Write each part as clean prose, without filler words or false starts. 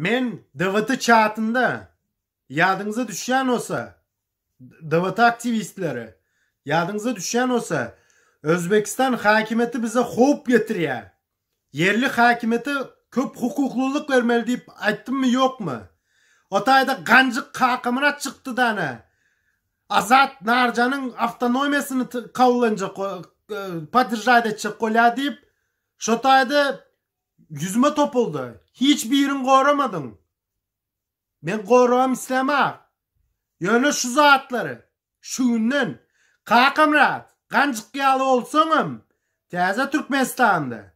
Men DVT chatında yadınıza düşen olsa DVT aktivistleri yadınıza düşen olsa Özbekistan hakimiyeti bize hop getiriyor. Yerli hakimiyeti köp hukukluluk vermeli deyip ayttım mı yok mu? Otayda gancık kakımına çıktı da ne? Azat Narcan'ın avtonomiyasını kavlanacak, patrijayda edecek kolya deyip şotayda yüzüme topuldu. Hiçbir yerini korumadın. Ben koruğum istemem. Yönü şu zatları. Şu günden kakım rahat. Gancık yağlı olsanım. Teze Türkmenistan'da.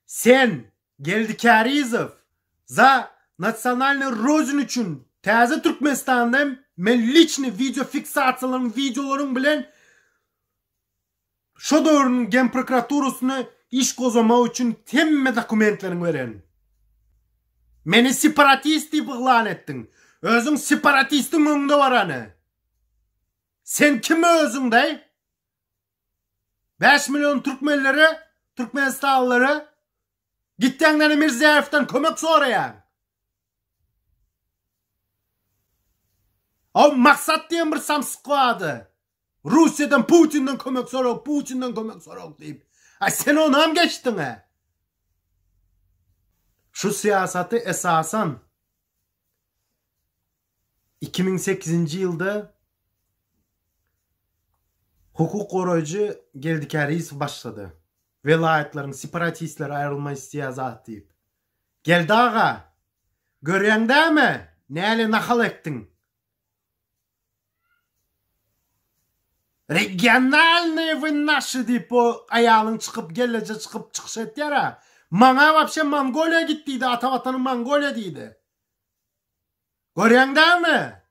Sen Geldikarizov za nasyonalny rozin üçün teze Türkmenistan'da men lichni video fiksatsiyalarım videolarım bilen şu dövrün gen prokuraturasını iş kozama üçün temme dokumentlerini veren. Meni separatist deyip ıglan ettin. Özün separatistin önünde var hani. Sen kimi özün dey? 5 milyon Türkmenleri, Türkmenistanlıları gittiğinleri Mirzayev'den kömek sorayan. O maksat diyen bir samsık vardı. Rusya'dan Putin'den kömek sorak, Putin'den kömek sorak deyip. Ay sen onu hem geçtin he? Şu siyaseti esasen 2008 yılda hukuk koruyucu Geldikarizov başladı. Velayetlerin separatistler ayrılma istiyazat deyip. Geldi ağa. Görüyen değil mi? Neyle nakal ettin? Regionalny wynaşı deyip o ayağın çıkıp gelece çıkıp çıkış etti yara. Mana vapşe Mongolia gittiydi. Atavatanın Mongolia deydi. Görüyen değil mi?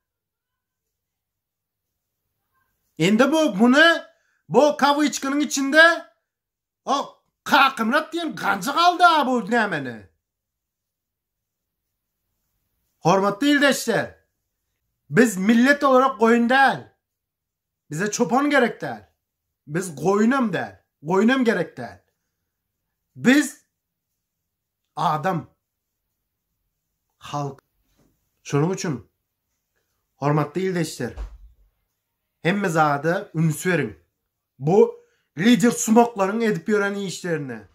Şimdi bu kavıçkının içinde o kakımrat diyen gancı kaldı bu nemeni. Hormatlı ildeşler. Biz millet olarak koyun değil. Bize çoban gerek değil. Biz koyunum değil. Koyunum gerek değil. Biz adam. Halk. Şunun için hormatlı ildeşler. Hemmez adı ünsü verin. Bu lider smokların edip yören işlerine.